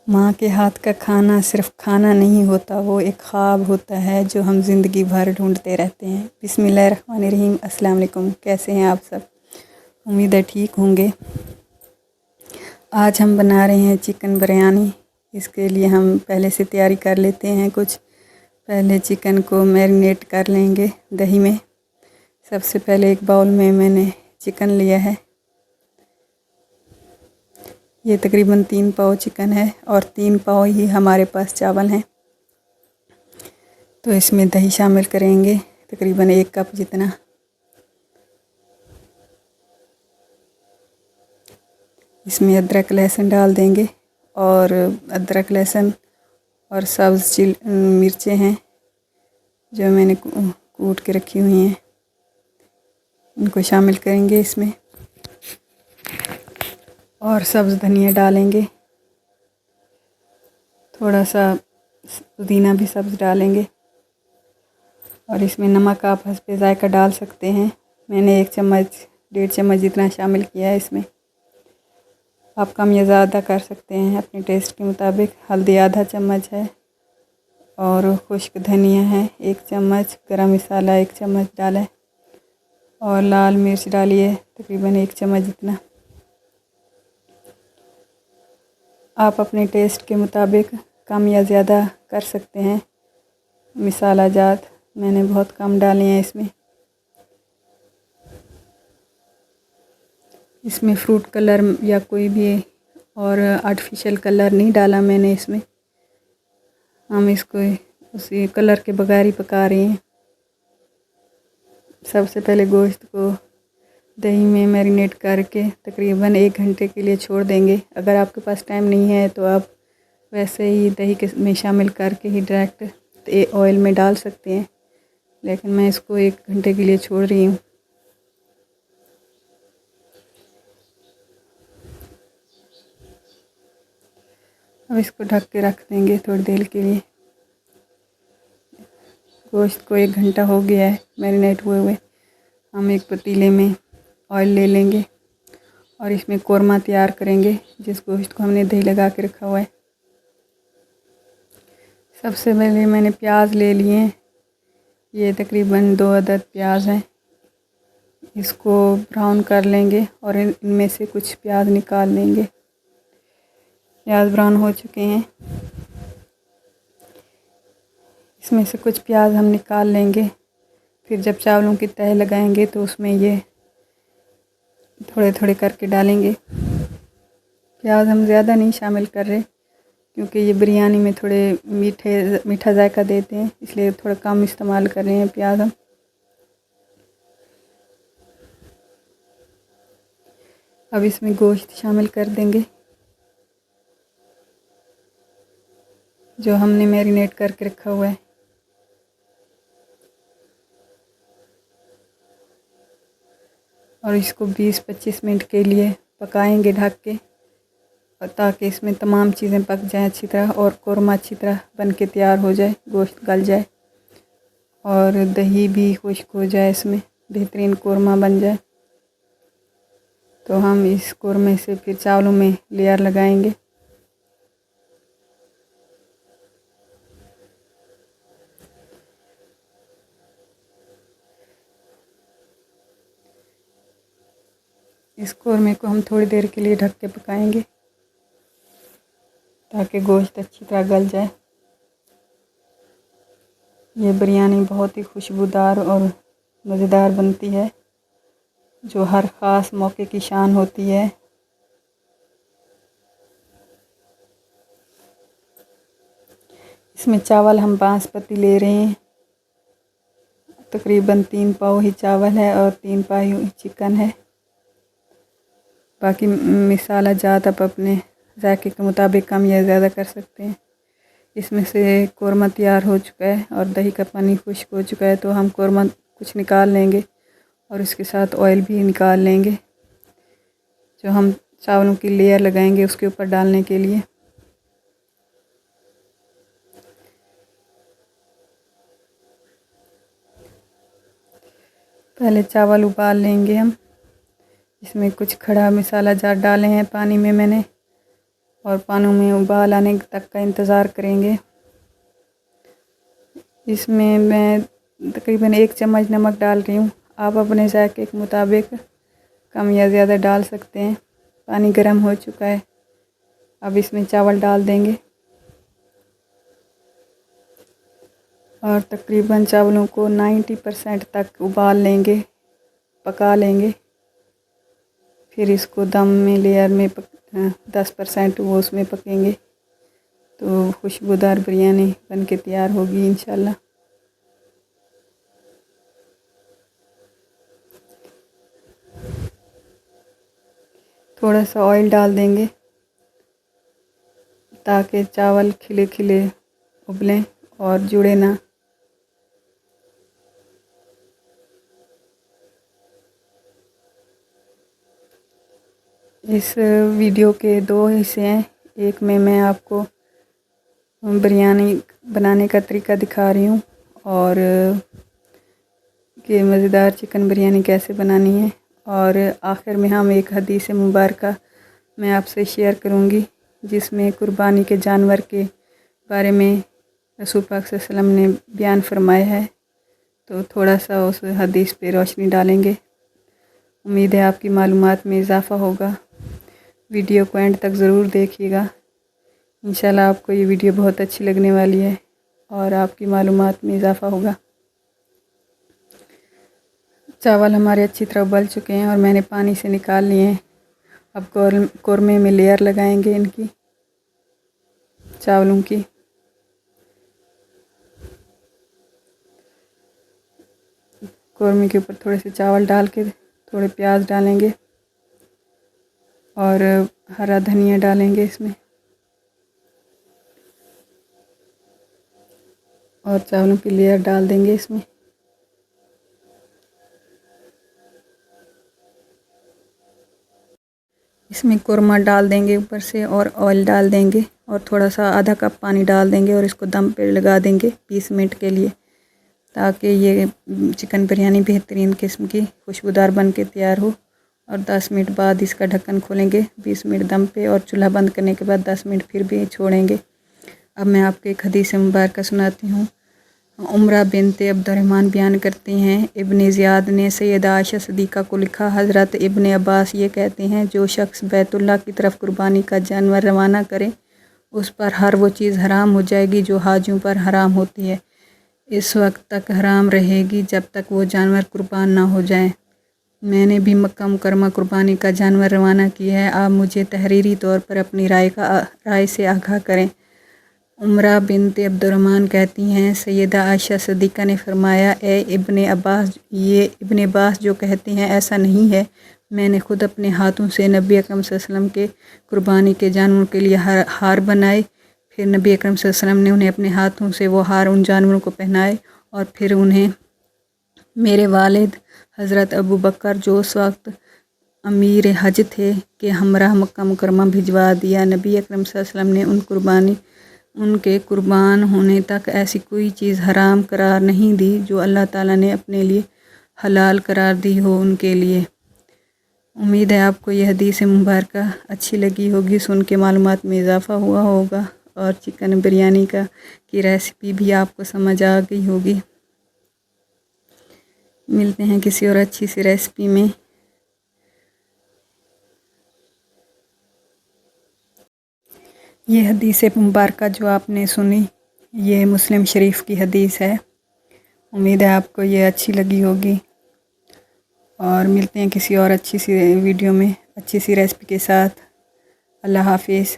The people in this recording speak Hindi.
माँ के हाथ का खाना सिर्फ खाना नहीं होता, वो एक ख्वाब होता है जो हम ज़िंदगी भर ढूंढते रहते हैं। बिस्मिल्लाहिर्रहमानिर्रहीम। अस्सलाम वालेकुम। कैसे हैं आप सब? उम्मीद है ठीक होंगे। आज हम बना रहे हैं चिकन बिरयानी। इसके लिए हम पहले से तैयारी कर लेते हैं कुछ। पहले चिकन को मैरिनेट कर लेंगे दही में। सबसे पहले एक बाउल में मैंने चिकन लिया है। ये तकरीबन 3 पाव चिकन है और 3 पाव ही हमारे पास चावल हैं। तो इसमें दही शामिल करेंगे तकरीबन 1 कप जितना। इसमें अदरक लहसुन डाल देंगे और अदरक लहसुन और सब्ज़ मिर्चें हैं जो मैंने कूट के रखी हुई हैं, इनको शामिल करेंगे इसमें। और सब्ज़ धनिया डालेंगे, थोड़ा सा पुदीना भी सब्ज़ डालेंगे। और इसमें नमक आप हस्बे ज़ायका डाल सकते हैं। मैंने 1 चम्मच 1.5 चम्मच जितना शामिल किया है इसमें। आप कम या ज़्यादा कर सकते हैं अपने टेस्ट के मुताबिक। हल्दी आधा चम्मच है और खुश्क धनिया है 1 चम्मच। गरम मसाला 1 चम्मच डाला है और लाल मिर्च डालिए तकरीबन 1 चम्मच जितना। आप अपने टेस्ट के मुताबिक कम या ज़्यादा कर सकते हैं। मसाला जात मैंने बहुत कम डाले हैं इसमें। इसमें फ्रूट कलर या कोई भी और आर्टिफिशियल कलर नहीं डाला मैंने इसमें। हम इसको उसी कलर के बगैर ही पका रहे हैं। सबसे पहले गोश्त को दही में मैरिनेट करके तकरीबन 1 घंटे के लिए छोड़ देंगे। अगर आपके पास टाइम नहीं है तो आप वैसे ही दही के में शामिल करके ही डायरेक्ट ऑयल में डाल सकते हैं, लेकिन मैं इसको 1 घंटे के लिए छोड़ रही हूँ। अब इसको ढक के रख देंगे थोड़ी देर के लिए। गोश्त को 1 घंटा हो गया है मैरिनेट हुए हुए। हम एक पतीले में ऑयल ले लेंगे और इसमें कोरमा तैयार करेंगे जिस गोश्त को हमने दही लगा के रखा हुआ है। सबसे पहले मैंने प्याज ले लिए हैं, ये तकरीबन 2 अदद प्याज हैं। इसको ब्राउन कर लेंगे और इनमें से कुछ प्याज निकाल लेंगे। प्याज ब्राउन हो चुके हैं, इसमें से कुछ प्याज हम निकाल लेंगे। फिर जब चावलों की तह लगाएंगे तो उसमें ये थोड़े थोड़े करके डालेंगे। प्याज हम ज़्यादा नहीं शामिल कर रहे क्योंकि ये बिरयानी में थोड़े मीठा जायका देते हैं, इसलिए थोड़ा कम इस्तेमाल कर रहे हैं प्याज हम। अब इसमें गोश्त शामिल कर देंगे जो हमने मैरिनेट करके रखा हुआ है। और इसको 20-25 मिनट के लिए पकाएंगे ढक के, ताकि इसमें तमाम चीज़ें पक जाएं अच्छी तरह और कोरमा अच्छी तरह बन के तैयार हो जाए, गोश्त गल जाए और दही भी खुश्क हो जाए, इसमें बेहतरीन कोरमा बन जाए। तो हम इस कोरमे से फिर चावलों में लेयर लगाएंगे। इस कोरमे को हम थोड़ी देर के लिए ढक के पकाएंगे ताकि गोश्त अच्छी तरह गल जाए। ये बिरयानी बहुत ही खुशबूदार और मज़ेदार बनती है, जो हर ख़ास मौके की शान होती है। इसमें चावल हम बासमती ले रहे हैं, तकरीबन 3 पाव ही चावल है और 3 पाव ही चिकन है। बाकी मसाला जात आप अपने जायके के मुताबिक कम या ज़्यादा कर सकते हैं। इसमें से कोरमा तैयार हो चुका है और दही का पानी खुश्क हो चुका है, तो हम कोरमा कुछ निकाल लेंगे और इसके साथ ऑयल भी निकाल लेंगे जो हम चावलों की लेयर लगाएंगे उसके ऊपर डालने के लिए। पहले चावल उबाल लेंगे हम। इसमें कुछ खड़ा मसाला जात डाले हैं पानी में मैंने, और पानी में उबाल आने तक का इंतज़ार करेंगे। इसमें मैं तकरीबन 1 चम्मच नमक डाल रही हूँ। आप अपने जायके के मुताबिक कम या ज़्यादा डाल सकते हैं। पानी गर्म हो चुका है। अब इसमें चावल डाल देंगे और तकरीबन चावलों को 90% तक उबाल लेंगे, पका लेंगे। फिर इसको दम में लेयर में 10% वो उसमें पकेंगे तो खुशबूदार बिरयानी बन के तैयार होगी इंशाल्लाह। थोड़ा सा ऑयल डाल देंगे ताकि चावल खिले खिले उबलें और जुड़े ना। इस वीडियो के 2 हिस्से हैं। एक में मैं आपको बिरयानी बनाने का तरीका दिखा रही हूँ और कि मज़ेदार चिकन बिरयानी कैसे बनानी है, और आखिर में हम एक हदीस मुबारक मैं आपसे शेयर करूँगी जिसमें कुर्बानी के जानवर के बारे में रसूल पाक सल्लल्लाहु अलैहि वसल्लम ने बयान फरमाया है। तो थोड़ा सा उस हदीस पे रोशनी डालेंगे। उम्मीद है आपकी मालूमात में इजाफ़ा होगा। वीडियो को एंड तक ज़रूर देखिएगा। इंशाल्लाह आपको ये वीडियो बहुत अच्छी लगने वाली है और आपकी मालूमात में इजाफ़ा होगा। चावल हमारे अच्छी तरह उबल चुके हैं और मैंने पानी से निकाल लिए हैं। अब कौरमे में लेयर लगाएंगे इनकी, चावलों की। कौरमे के ऊपर थोड़े से चावल डाल के थोड़े प्याज डालेंगे और हरा धनिया डालेंगे इसमें और चावलों की लेयर डाल देंगे इसमें। इसमें कुरमा डाल देंगे ऊपर से और ऑयल डाल देंगे और थोड़ा सा आधा कप पानी डाल देंगे और इसको दम पे लगा देंगे 20 मिनट के लिए, ताकि ये चिकन बिरयानी बेहतरीन किस्म की खुशबूदार बन के तैयार हो। और 10 मिनट बाद इसका ढक्कन खोलेंगे 20 मिनट दम पे, और चूल्हा बंद करने के बाद 10 मिनट फिर भी छोड़ेंगे। अब मैं आपको एक हदीस मुबारक सुनाती हूँ। उमरा बिनते अब्दुर्रहमान बयान करती हैं, इब्न ज़ियाद ने सैयदा आयशा सदीक़ा को लिखा, हज़रत इब्न अब्बास ये कहते हैं, जो शख्स बैतुल्लाह की तरफ कुर्बानी का जानवर रवाना करे उस पर हर वो चीज़ हराम हो जाएगी जो हाजियों पर हराम होती है। इस वक्त तक हराम रहेगी जब तक वो जानवर कुर्बान ना हो जाए। मैंने भी मक्का मुकरमा कुर्बानी का जानवर रवाना किया है। आप मुझे तहरीरी तौर पर अपनी राय से आगाह करें। उमरा बिनते अब्दुर्रहमान कहती हैं, सैयदा आयशा सदीक़ा ने फरमाया, ए इब्ने अब्बास, ये इब्ने अब्बास जो कहते हैं ऐसा नहीं है, मैंने ख़ुद अपने हाथों से नबी अकरम सल्लल्लाहु अलैहि वसल्लम के कुर्बानी के जानवरों के लिए हार बनाए। फिर नबी अकरम सल्लल्लाहु अलैहि वसल्लम ने उन्हें अपने हाथों से वो हार उन जानवरों को पहनाए और फिर उन्हें मेरे वालिद हज़रत अबू बकर जो उस वक्त अमीर हज थे कि हमरा मक्का मुकरमा भिजवा दिया। नबी अकरम सल्लल्लाहु अलैहि वसल्लम ने उनके कुर्बान होने तक ऐसी कोई चीज़ हराम करार नहीं दी जो अल्लाह ताला ने अपने लिए हलाल करार दी हो उनके लिए। उम्मीद है आपको यह हदीस मुबारक अच्छी लगी होगी, सुन के मालूमात में इजाफ़ा हुआ होगा और चिकन बिरयानी की रेसिपी भी आपको समझ आ गई होगी। मिलते हैं किसी और अच्छी सी रेसिपी में। ये हदीस मुबारक जो आपने सुनी, ये मुस्लिम शरीफ की हदीस है। उम्मीद है आपको ये अच्छी लगी होगी और मिलते हैं किसी और अच्छी सी वीडियो में अच्छी सी रेसिपी के साथ। अल्लाह हाफिज़।